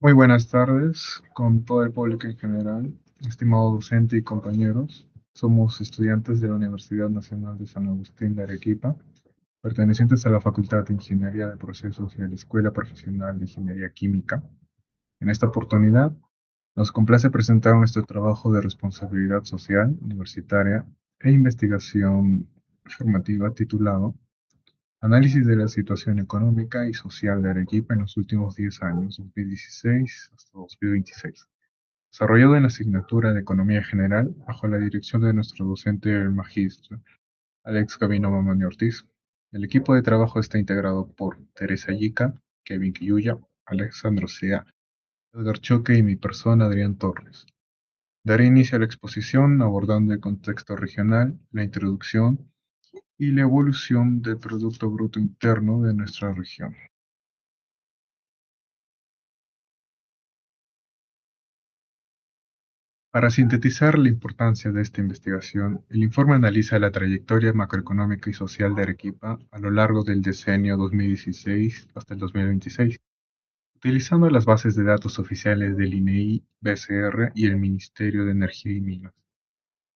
Muy buenas tardes con todo el público en general, estimado docente y compañeros. Somos estudiantes de la Universidad Nacional de San Agustín de Arequipa, pertenecientes a la Facultad de Ingeniería de Procesos y a la Escuela Profesional de Ingeniería Química. En esta oportunidad, nos complace presentar nuestro trabajo de responsabilidad social, universitaria e investigación formativa titulado Análisis de la situación económica y social de Arequipa en los últimos 10 años, 2016 hasta 2026. Desarrollado en la asignatura de Economía General bajo la dirección de nuestro docente el magíster Alex Gabino Mamani Ortiz. El equipo de trabajo está integrado por Teresa Yica, Kevin Quilluya, Alexandro Sea, Edgar Choque y mi persona Adrián Torres. Daré inicio a la exposición abordando el contexto regional, la introducción y la evolución del Producto Bruto Interno de nuestra región. Para sintetizar la importancia de esta investigación, el informe analiza la trayectoria macroeconómica y social de Arequipa a lo largo del decenio 2016 hasta el 2026, utilizando las bases de datos oficiales del INEI, BCR y el Ministerio de Energía y Minas.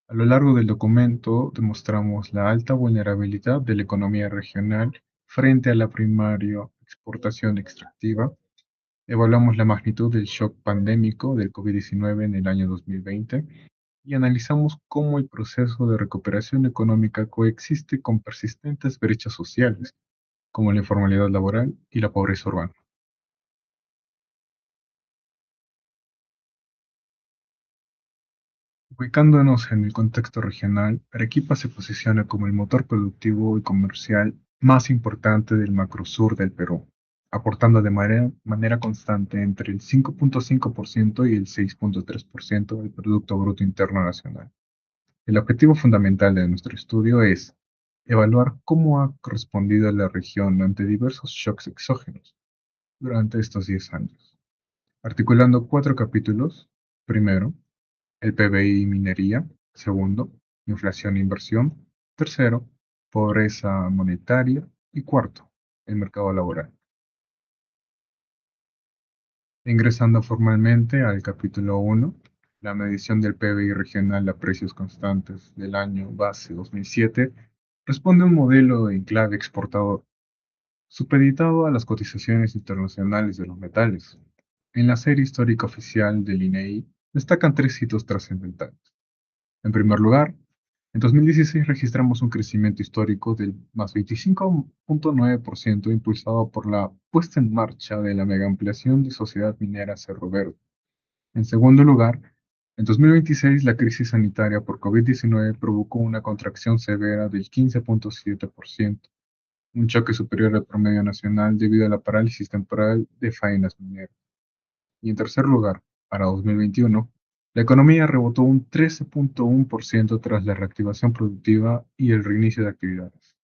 A lo largo del documento demostramos la alta vulnerabilidad de la economía regional frente a la primaria exportación extractiva. Evaluamos la magnitud del shock pandémico del COVID-19 en el año 2020 y analizamos cómo el proceso de recuperación económica coexiste con persistentes brechas sociales, como la informalidad laboral y la pobreza urbana. Ubicándonos en el contexto regional, Arequipa se posiciona como el motor productivo y comercial más importante del macrosur del Perú, aportando de manera constante entre el 5.5% y el 6.3% del Producto Bruto Interno Nacional. El objetivo fundamental de nuestro estudio es evaluar cómo ha respondido la región ante diversos shocks exógenos durante estos 10 años, articulando 4 capítulos. Primero, el PBI y minería. Segundo, inflación e inversión. Tercero, pobreza monetaria. Y cuarto, el mercado laboral. Ingresando formalmente al capítulo 1, la medición del PBI regional a precios constantes del año base 2007 responde a un modelo en clave exportador, supeditado a las cotizaciones internacionales de los metales. En la serie histórica oficial del INEI destacan 3 hitos trascendentales. En primer lugar, en 2016 registramos un crecimiento histórico del más 25.9% impulsado por la puesta en marcha de la megaampliación de Sociedad Minera Cerro Verde. En segundo lugar, en 2026 la crisis sanitaria por COVID-19 provocó una contracción severa del 15.7%, un choque superior al promedio nacional debido a la parálisis temporal de faenas mineras. Y en tercer lugar, para 2021, la economía rebotó un 13.1% tras la reactivación productiva y el reinicio de actividades.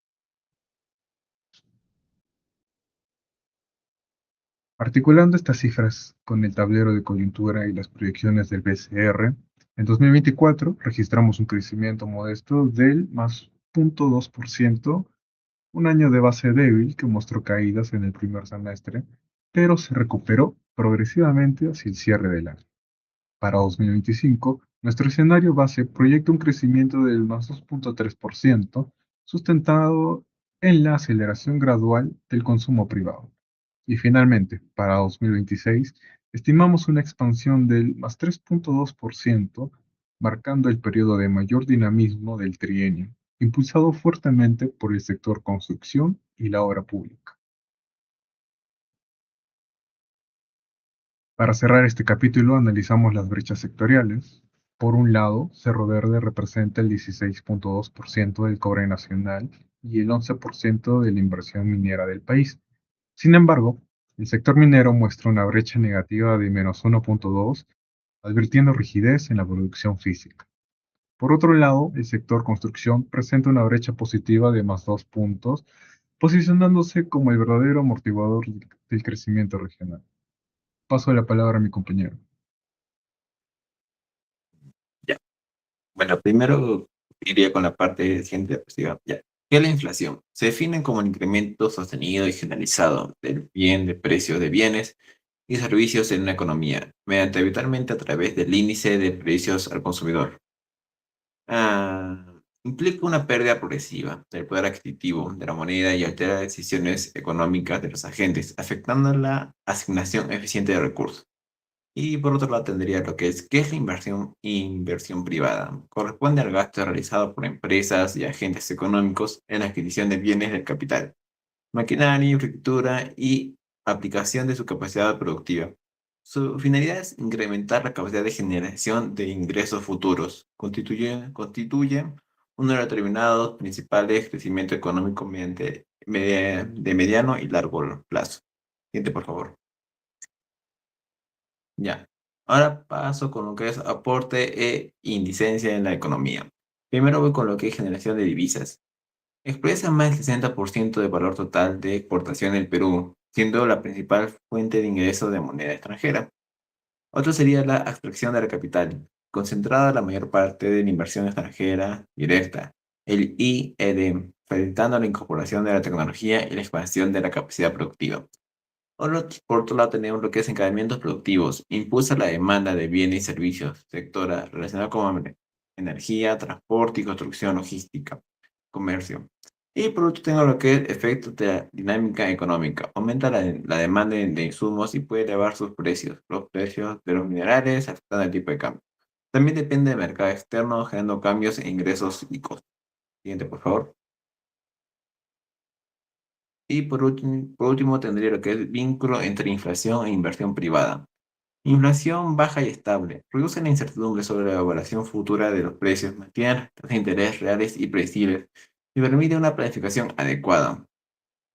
Articulando estas cifras con el tablero de coyuntura y las proyecciones del BCR, en 2024 registramos un crecimiento modesto del más 0.2%, un año de base débil que mostró caídas en el primer semestre, pero se recuperó progresivamente hacia el cierre del año. Para 2025, nuestro escenario base proyecta un crecimiento del más 2.3%, sustentado en la aceleración gradual del consumo privado. Y finalmente, para 2026, estimamos una expansión del más 3.2%, marcando el periodo de mayor dinamismo del trienio, impulsado fuertemente por el sector construcción y la obra pública. Para cerrar este capítulo, analizamos las brechas sectoriales. Por un lado, Cerro Verde representa el 16.2% del cobre nacional y el 11% de la inversión minera del país. Sin embargo, el sector minero muestra una brecha negativa de -1.2, advirtiendo rigidez en la producción física. Por otro lado, el sector construcción presenta una brecha positiva de +2 puntos, posicionándose como el verdadero amortiguador del crecimiento regional. Paso la palabra a mi compañero. Ya. Bueno, primero iría con la parte científica. Ya. ¿Qué es la inflación? Se define como el incremento sostenido y generalizado del bien de precios de bienes y servicios en una economía, mediante habitualmente a través del índice de precios al consumidor. Implica una pérdida progresiva del poder adquisitivo de la moneda y altera decisiones económicas de los agentes, afectando la asignación eficiente de recursos. Y por otro lado tendría lo que es, ¿qué es la inversión? Inversión privada. Corresponde al gasto realizado por empresas y agentes económicos en la adquisición de bienes del capital, maquinaria, infraestructura y aplicación de su capacidad productiva. Su finalidad es incrementar la capacidad de generación de ingresos futuros. Constituye uno de los determinados principales crecimiento económico de mediano y largo plazo. Siguiente, por favor. Ya. Ahora paso con lo que es aporte e indicencia en la economía. Primero voy con lo que es generación de divisas. Expresa más del 60% del valor total de exportación del Perú, siendo la principal fuente de ingreso de moneda extranjera. Otro sería la abstracción de la capital, concentrada la mayor parte de la inversión extranjera directa, el IED, facilitando la incorporación de la tecnología y la expansión de la capacidad productiva. Por otro lado, tenemos lo que es encadenamientos productivos. Impulsa la demanda de bienes y servicios, sectora relacionada con energía, transporte y construcción logística, comercio. Y por último, tengo lo que es efectos de la dinámica económica. Aumenta la demanda de insumos y puede elevar sus precios. Los precios de los minerales afectan el tipo de cambio. También depende del mercado externo, generando cambios en ingresos y costos. Siguiente, por favor. Y por último tendría lo que es el vínculo entre inflación e inversión privada. Inflación baja y estable. Reduce la incertidumbre sobre la evaluación futura de los precios, mantiene las tasas de interés reales y predecibles y permite una planificación adecuada.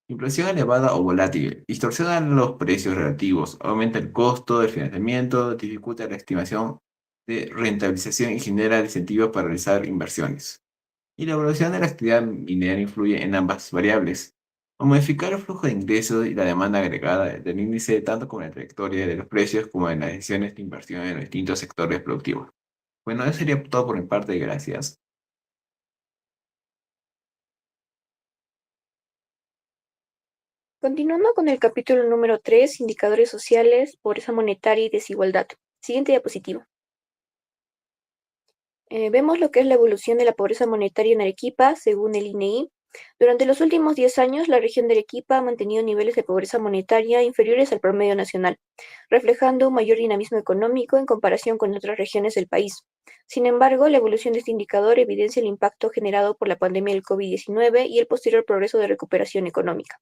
Inflación elevada o volátil. Distorsiona los precios relativos, aumenta el costo del financiamiento, dificulta la estimación de rentabilización y genera incentivos para realizar inversiones. Y la evaluación de la actividad minera influye en ambas variables. Al modificar el flujo de ingresos y la demanda agregada del índice, tanto como en la trayectoria de los precios como en las decisiones de inversión en los distintos sectores productivos. Bueno, eso sería todo por mi parte. Gracias. Continuando con el capítulo número 3, indicadores sociales, pobreza monetaria y desigualdad. Siguiente diapositiva. Vemos lo que es la evolución de la pobreza monetaria en Arequipa, según el INEI. Durante los últimos 10 años, la región de Arequipa ha mantenido niveles de pobreza monetaria inferiores al promedio nacional, reflejando un mayor dinamismo económico en comparación con otras regiones del país. Sin embargo, la evolución de este indicador evidencia el impacto generado por la pandemia del COVID-19 y el posterior progreso de recuperación económica.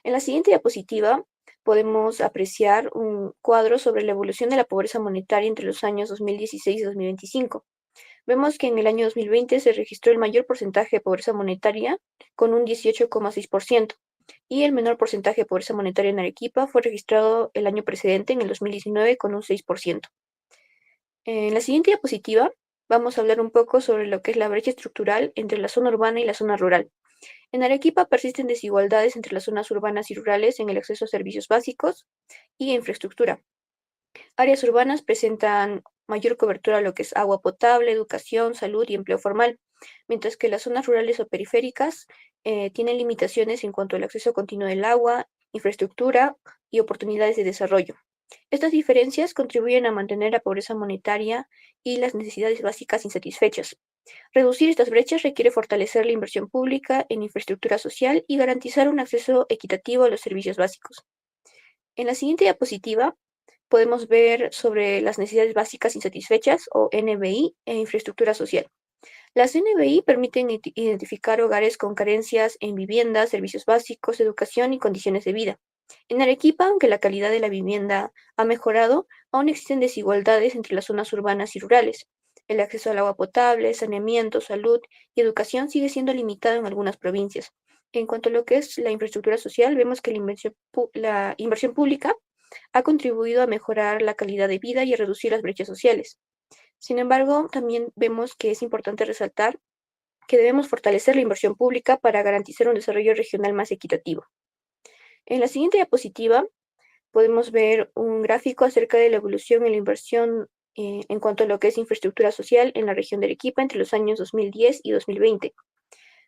En la siguiente diapositiva podemos apreciar un cuadro sobre la evolución de la pobreza monetaria entre los años 2016 y 2025. Vemos que en el año 2020 se registró el mayor porcentaje de pobreza monetaria, con un 18,6%, y el menor porcentaje de pobreza monetaria en Arequipa fue registrado el año precedente, en el 2019, con un 6%. En la siguiente diapositiva vamos a hablar un poco sobre lo que es la brecha estructural entre la zona urbana y la zona rural. En Arequipa persisten desigualdades entre las zonas urbanas y rurales en el acceso a servicios básicos y a infraestructura. Áreas urbanas presentan mayor cobertura a lo que es agua potable, educación, salud y empleo formal, mientras que las zonas rurales o periféricas tienen limitaciones en cuanto al acceso continuo del agua, infraestructura y oportunidades de desarrollo. Estas diferencias contribuyen a mantener la pobreza monetaria y las necesidades básicas insatisfechas. Reducir estas brechas requiere fortalecer la inversión pública en infraestructura social y garantizar un acceso equitativo a los servicios básicos. En la siguiente diapositiva podemos ver sobre las necesidades básicas insatisfechas, o NBI, e infraestructura social. Las NBI permiten identificar hogares con carencias en vivienda, servicios básicos, educación y condiciones de vida. En Arequipa, aunque la calidad de la vivienda ha mejorado, aún existen desigualdades entre las zonas urbanas y rurales. El acceso al agua potable, saneamiento, salud y educación sigue siendo limitado en algunas provincias. En cuanto a lo que es la infraestructura social, vemos que la inversión pública ha contribuido a mejorar la calidad de vida y a reducir las brechas sociales. Sin embargo, también vemos que es importante resaltar que debemos fortalecer la inversión pública para garantizar un desarrollo regional más equitativo. En la siguiente diapositiva podemos ver un gráfico acerca de la evolución en la inversión en cuanto a lo que es infraestructura social en la región de Arequipa entre los años 2010 y 2020.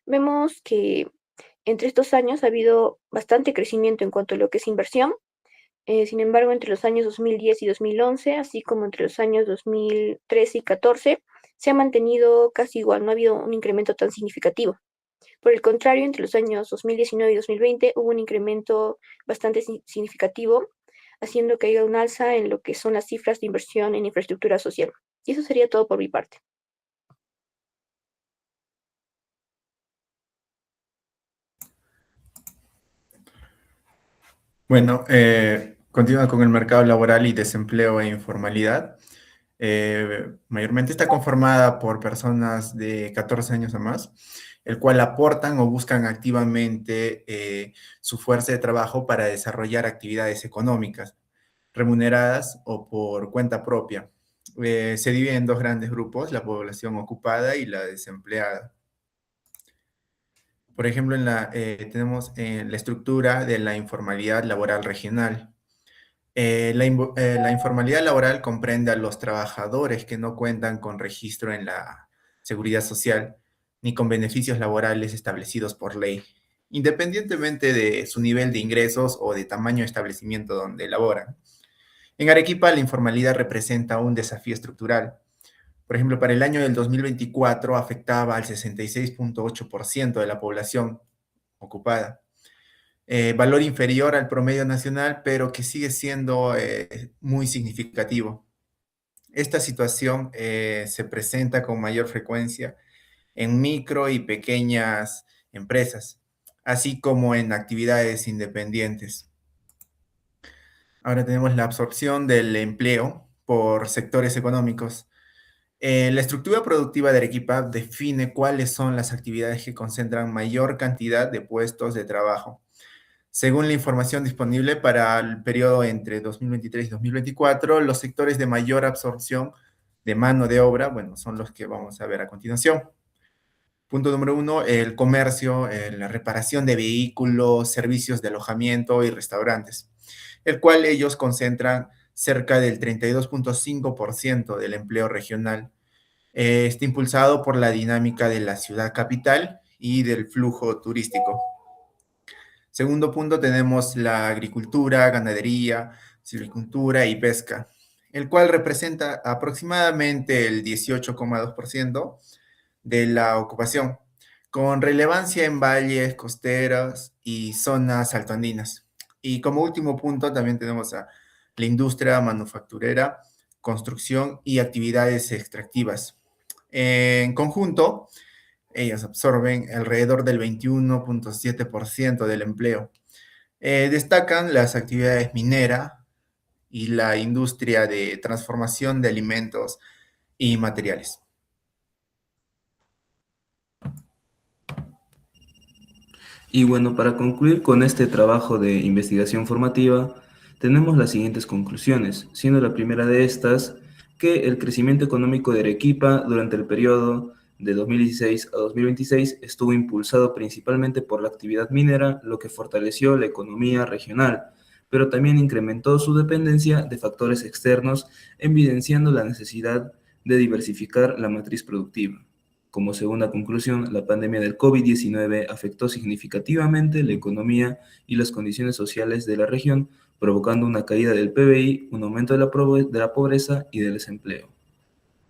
Vemos que entre estos años ha habido bastante crecimiento en cuanto a lo que es inversión. Sin embargo, entre los años 2010 y 2011, así como entre los años 2013 y 2014, se ha mantenido casi igual, no ha habido un incremento tan significativo. Por el contrario, entre los años 2019 y 2020 hubo un incremento bastante significativo, haciendo que haya un alza en lo que son las cifras de inversión en infraestructura social. Y eso sería todo por mi parte. Bueno, continúa con el mercado laboral y desempleo e informalidad. Mayormente está conformada por personas de 14 años o más, el cual aportan o buscan activamente su fuerza de trabajo para desarrollar actividades económicas, remuneradas o por cuenta propia. Se divide en dos grandes grupos, la población ocupada y la desempleada. Por ejemplo, tenemos la estructura de la informalidad laboral regional. La informalidad laboral comprende a los trabajadores que no cuentan con registro en la seguridad social ni con beneficios laborales establecidos por ley, independientemente de su nivel de ingresos o de tamaño de establecimiento donde laboran. En Arequipa, la informalidad representa un desafío estructural. Por ejemplo, para el año del 2024 afectaba al 66.8% de la población ocupada, valor inferior al promedio nacional, pero que sigue siendo muy significativo. Esta situación se presenta con mayor frecuencia en micro y pequeñas empresas, así como en actividades independientes. Ahora tenemos la absorción del empleo por sectores económicos. La estructura productiva de Arequipa define cuáles son las actividades que concentran mayor cantidad de puestos de trabajo. Según la información disponible para el periodo entre 2023 y 2024, los sectores de mayor absorción de mano de obra, bueno, son los que vamos a ver a continuación. Punto número 1, el comercio, la reparación de vehículos, servicios de alojamiento y restaurantes, el cual ellos concentran cerca del 32.5% del empleo regional. Está impulsado por la dinámica de la ciudad capital y del flujo turístico. Segundo punto, tenemos la agricultura, ganadería, silvicultura y pesca, el cual representa aproximadamente el 18,2% de la ocupación, con relevancia en valles, costeras y zonas altoandinas. Y como último punto, también tenemos a la industria manufacturera, construcción y actividades extractivas. En conjunto, ellas absorben alrededor del 21.7% del empleo. Destacan las actividades minera y la industria de transformación de alimentos y materiales. Y bueno, para concluir con este trabajo de investigación formativa, tenemos las siguientes conclusiones, siendo la primera de estas que el crecimiento económico de Arequipa durante el periodo de 2016 a 2026 estuvo impulsado principalmente por la actividad minera, lo que fortaleció la economía regional, pero también incrementó su dependencia de factores externos, evidenciando la necesidad de diversificar la matriz productiva. Como segunda conclusión, la pandemia del COVID-19 afectó significativamente la economía y las condiciones sociales de la región, provocando una caída del PBI, un aumento de la pobreza y del desempleo.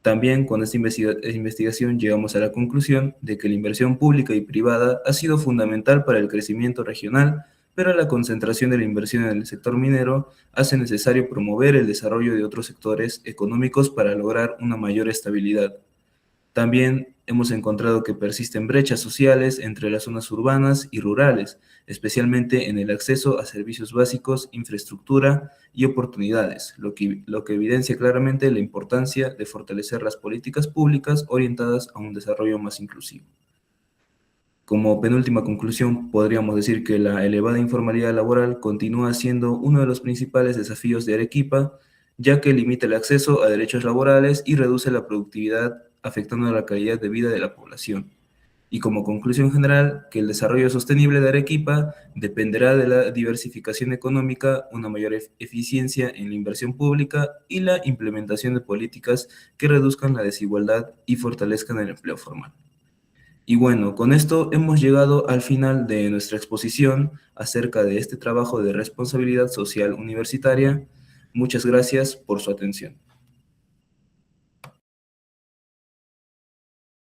También con esta investigación llegamos a la conclusión de que la inversión pública y privada ha sido fundamental para el crecimiento regional, pero la concentración de la inversión en el sector minero hace necesario promover el desarrollo de otros sectores económicos para lograr una mayor estabilidad. También hemos encontrado que persisten brechas sociales entre las zonas urbanas y rurales, especialmente en el acceso a servicios básicos, infraestructura y oportunidades, lo que evidencia claramente la importancia de fortalecer las políticas públicas orientadas a un desarrollo más inclusivo. Como penúltima conclusión, podríamos decir que la elevada informalidad laboral continúa siendo uno de los principales desafíos de Arequipa, ya que limita el acceso a derechos laborales y reduce la productividad, afectando la calidad de vida de la población. Y como conclusión general, que el desarrollo sostenible de Arequipa dependerá de la diversificación económica, una mayor eficiencia en la inversión pública y la implementación de políticas que reduzcan la desigualdad y fortalezcan el empleo formal. Y bueno, con esto hemos llegado al final de nuestra exposición acerca de este trabajo de responsabilidad social universitaria. Muchas gracias por su atención.